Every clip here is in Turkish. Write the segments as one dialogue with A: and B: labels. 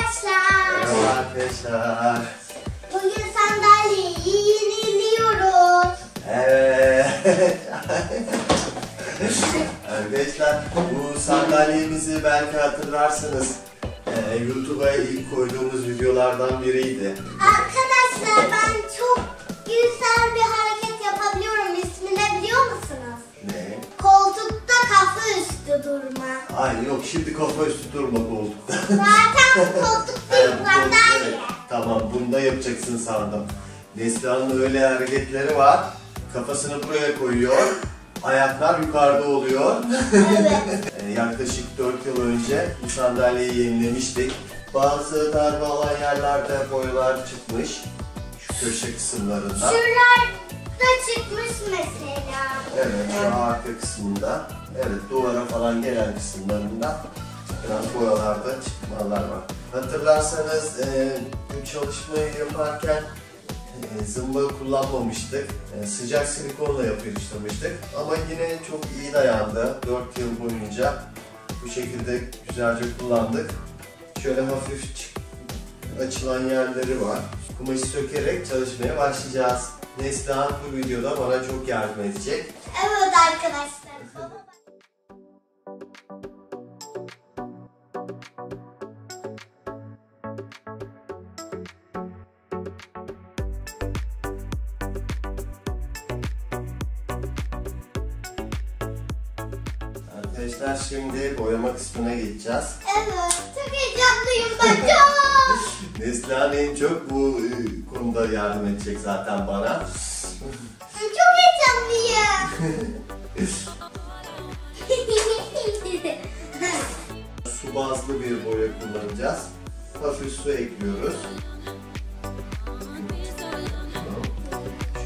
A: arkadaşlar.
B: Merhaba arkadaşlar.
A: Bugün sandalyeyi yeniliyoruz.
B: Evet. Arkadaşlar bu sandalyemizi belki hatırlarsınız. YouTube'a ilk koyduğumuz videolardan biriydi.
A: Arkadaşlar ben çok güzel bir hareket yapabiliyorum. İsmini biliyor musunuz?
B: Ne?
A: Koltukta kafa üstü durma.
B: Ay yok, şimdi kafa üstü durma koltukta.
A: Zaten koltuk değil sandalye.
B: Evet, tamam, bunu da yapacaksın sandım. Neslihan'ın öyle hareketleri var. Kafasını buraya koyuyor. Ayaklar yukarıda oluyor.
A: Evet.
B: Yaklaşık 4 yıl önce bu sandalyeyi yenilemiştik. Bazı darbe alan yerlerde boyalar çıkmış. Şu köşe kısımlarında.
A: Şuralarda çıkmış mesela.
B: Evet, şu arka kısmında. Evet, duvara falan gelen kısımlarında biraz boyalarda çıkmalar var. Hatırlarsanız bu çalışmayı yaparken zımba kullanmamıştık. Sıcak silikonla yapıştırmıştık. Ama yine çok iyi dayandı. 4 yıl boyunca bu şekilde güzelce kullandık. Şöyle hafif açılan yerleri var. Kumaşı sökerek çalışmaya başlayacağız. Neslihan bu videoda bana çok yardım edecek.
A: Evet arkadaşlar.
B: Arkadaşlar şimdi boyama kısmına geçeceğiz.
A: Evet, çok heyecanlıyım ben çok.
B: Neslihan en çok bu konuda yardım edecek zaten bana.
A: Çok heyecanlıyım.
B: Su bazlı bir boya kullanacağız. Hafif su ekliyoruz.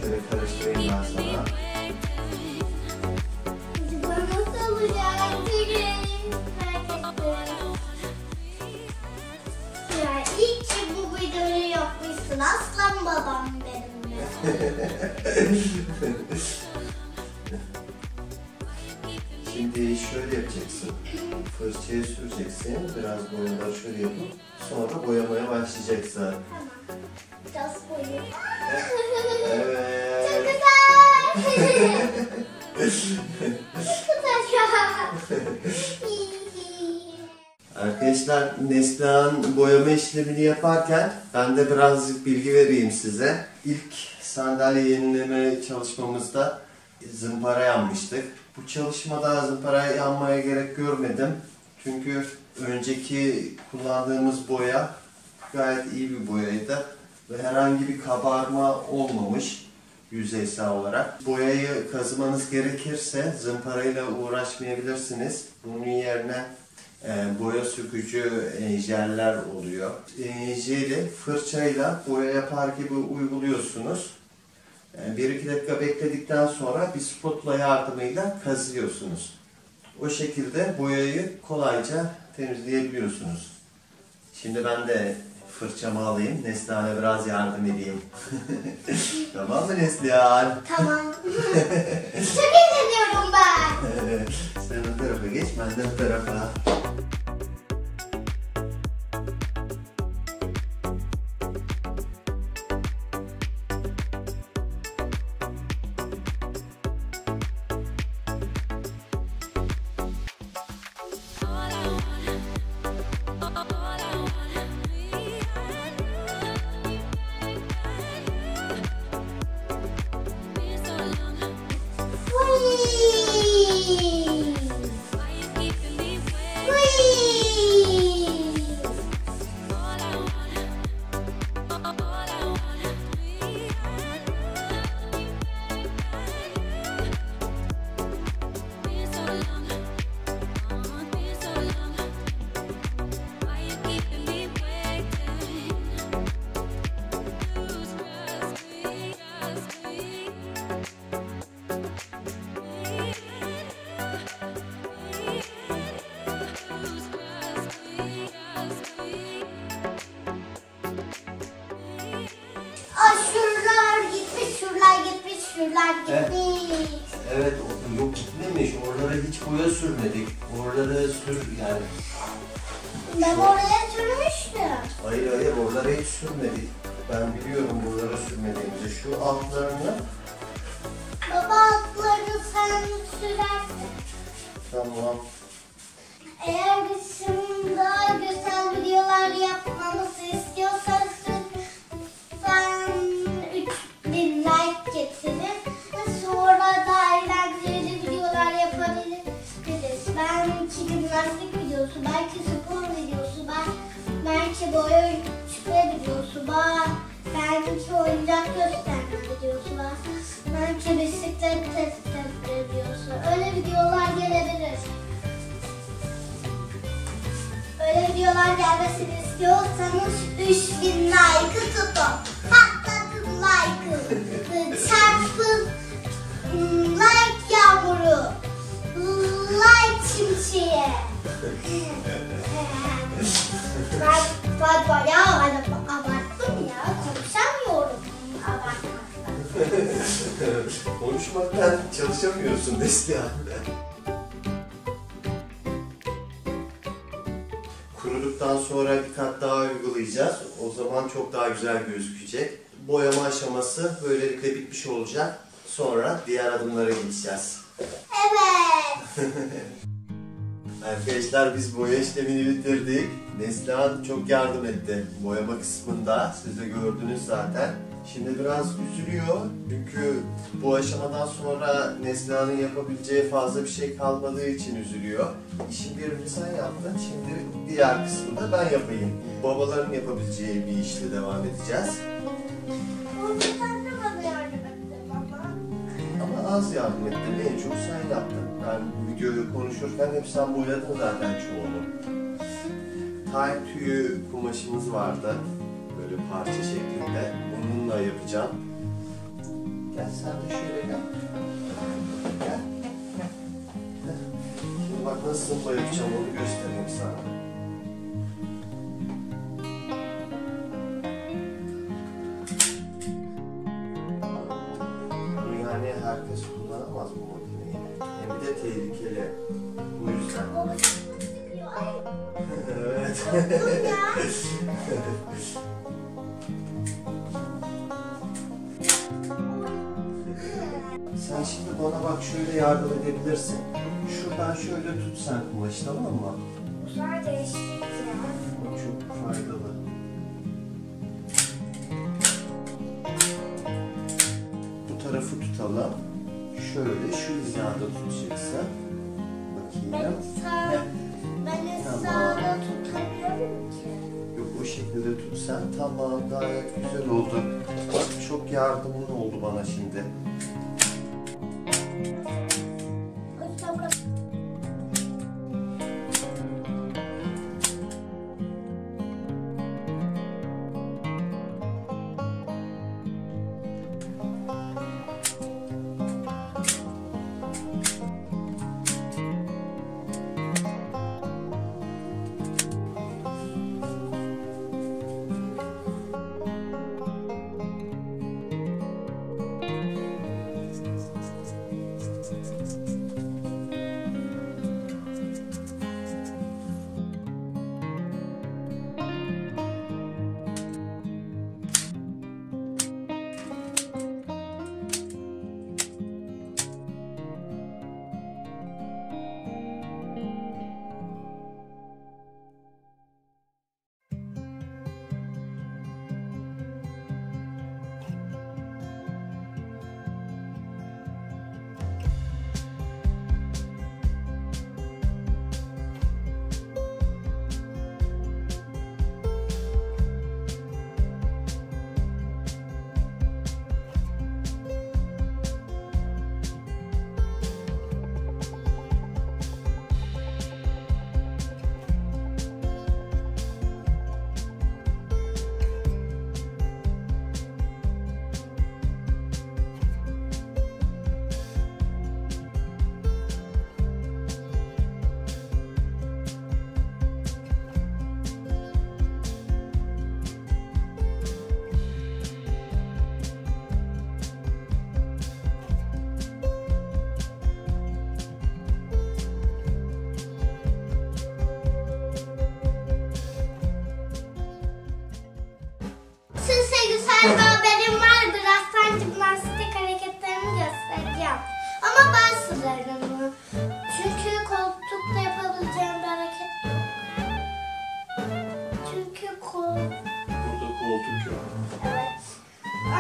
B: Şöyle karıştırayım ben sana.
A: Bu nasıl olacak? Ya iyi ki bu videoyu yapmışsın aslan babam benim de.
B: Şimdi şöyle yapacaksın. Fırçaya süreceksin. Biraz boyaları şöyle yapıp sonra boyamaya başlayacaksın.
A: Tamam. Biraz koyayım.
B: Evet.
A: Çok güzel. Çok güzel ya.
B: Arkadaşlar, Neslihan boyama işlemini yaparken ben de birazcık bilgi vereyim size. İlk sandalye yenileme çalışmamızda zımpara yanmıştık. Bu çalışmada zımpara yanmaya gerek görmedim. Çünkü önceki kullandığımız boya gayet iyi bir boyaydı. Ve herhangi bir kabarma olmamış yüzeysel olarak. Boyayı kazımanız gerekirse zımparayla uğraşmayabilirsiniz. Bunun yerine boya sökücü jeller oluyor. Jeli fırçayla boya yapar gibi uyguluyorsunuz. 1-2 dakika bekledikten sonra bir spatula yardımıyla kazıyorsunuz. O şekilde boyayı kolayca temizleyebiliyorsunuz. Şimdi ben de fırçamı alayım, Neslihan'a biraz yardım edeyim. Tamam mı Neslihan?
A: Tamam. Çok eğleniyorum ben.
B: Sen o tarafa geç, ben de o tarafa.
A: şuralar gitmiş.
B: Evet, yok gitmemiş. Oralara hiç boya sürmedik. Oralara sür yani.
A: Ben oraya sürmüştüm.
B: Hayır hayır, oralara hiç sürmedik. Ben biliyorum buralara sürmediğimizi. Şu altlarını.
A: Baba altlarını sen sürersin.
B: Tamam.
A: Eğer bizim daha güzel videolar yapmamızı istiyorsanız lütfen 3000 like getirin. Sonra da eğlenceli videolar yapabiliriz. Belki gimnastik videosu, belki spor videosu, belki boya ölçme videosu, belki oyuncak gösterme videosu var. Belki bisiklet testi videosu. Öyle videolar gelebilir. Öyle videolar gelmesini istiyorsanız 3000 like'ı tutun. Patlatın like'ı. Çarpın like yağmuru. Like şimşeği. Ben bayağı abarttım ya. Konuşamıyorum abartmaktan.
B: Konuşmaktan çalışamıyorsun Neslihan. Kuruduktan sonra bir kat daha uygulayacağız. O zaman çok daha güzel gözükecek. Boyama aşaması böylelikle bitmiş olacak. Sonra diğer adımlara geçeceğiz.
A: Evet.
B: Arkadaşlar biz boya işlemini bitirdik. Neslihan çok yardım etti boyama kısmında. Siz de gördünüz zaten. Şimdi biraz üzülüyor. Çünkü bu aşamadan sonra Neslihan'ın yapabileceği fazla bir şey kalmadığı için üzülüyor. İşin birini sen yaptın. Şimdi diğer kısmını da ben yapayım. Babaların yapabileceği bir işle devam edeceğiz.
A: Burada sen de bana yardım ettin baba.
B: Ama az yardım ettin. En çok sen yaptın. Ben videoyu konuşurken hep sen boyadın zaten çoğunu. Tay tüyü kumaşımız vardı. Böyle parça şeklinde. Bununla yapacağım. Gel sen de şöyle gel. Gel. Şimdi bak nasıl boyayacağım onu göstereyim sana. Bunu yani herkes kullanamaz bu makineyi. Hem de tehlikeli. Bu yüzden.
A: Baba çok sıkıyor. Ay.
B: Evet.
A: Korktum ya.
B: Sen şimdi bana bak şöyle yardım edebilirsin. Şuradan şöyle tut sen kumaşı, tamam mı?
A: Bu sefer değiştireceğim.
B: O çok faydalı. Bu tarafı tutalım. Şöyle şu hizada tutacaksın. Bakayım.
A: Ben
B: Tamam.
A: sağda tutamıyorum ki.
B: Yok, o şekilde tut sen. Tamam, gayet güzel oldu. Bak çok yardımın oldu bana şimdi.
A: üzerine. Çünkü koltukta yapabileceğim bir hareket yok. Çünkü
B: Burada koltuk yok.
A: Evet.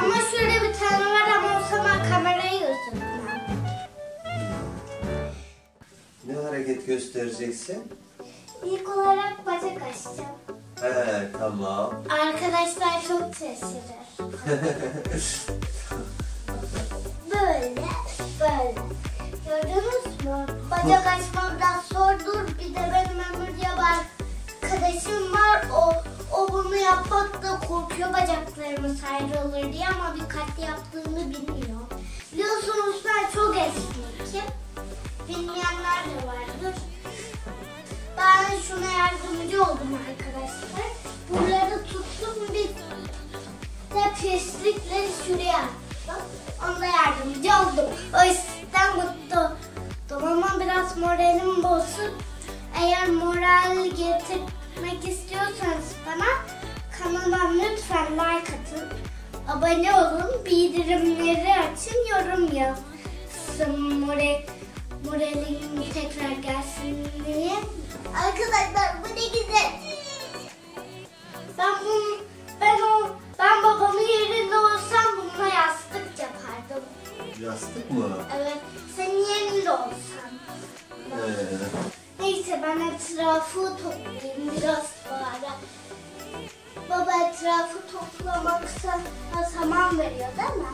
A: Ama şurada bir tane var ama o zaman kamerayı ısıtmam.
B: Ne hareket göstereceksin?
A: İlk olarak bacak açacağım.
B: He, tamam.
A: Arkadaşlar çok şaşırır. Böyle, böyle. Gördünüz mü? Bacak açmam biraz zordur. Bir de benim Ömür diye bir arkadaşım var. O bunu yapmakta korkuyor bacaklarımız ayrılır diye ama dikkatli yaptığını bilmiyor. Biliyorsunuz ben çok esnekim. Bilmeyenler de vardır. Ben şuna yardımcı oldum arkadaşlar. Buraları tuttum bir de pislikleri şuraya attım. Onda yardımcı oldum. O yüzden mutlu oldum ama biraz moralim bozuk. Eğer moral getirmek istiyorsanız bana kanalıma lütfen like atın. Abone olun, bildirimleri açın, yorum yazın. Moralim tekrar gelsin diye. Arkadaşlar bu ne güzel. Ben babamın yerinde olsam bununla yastık yapardım.
B: Yastık mı?
A: Evet, senin yerinde olsam. Neyse ben etrafı toplayayım biraz bari. Baba etrafı toplamaksa zaman veriyor değil mi?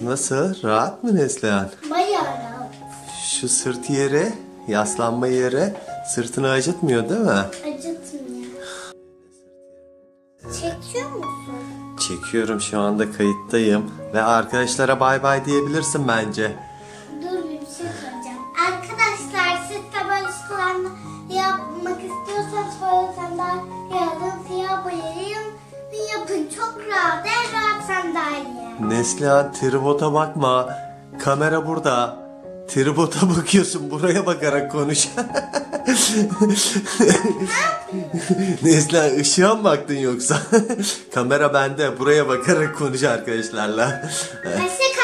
B: Nasıl? Rahat mı Neslihan?
A: Bayağı rahat.
B: Şu sırt yeri, yaslanma yeri sırtını acıtmıyor değil mi?
A: Acıtmıyor. Çekiyor musun?
B: Çekiyorum, şu anda kayıttayım. Ve arkadaşlara bay bay diyebilirsin bence.
A: Dur bir şey söyleyeceğim. Arkadaşlar siz de böyle işlerini yapmak istiyorsanız böyle sandalye alın, siyah boyayın yapın. Çok rahat, en rahat sandalye.
B: Neslihan, tribota bakma. Kamera burada. Tribota bakıyorsun, buraya bakarak konuş. Neslihan, ışığa mı baktın yoksa? Kamera bende, buraya bakarak konuş arkadaşlarla.
A: Kaşı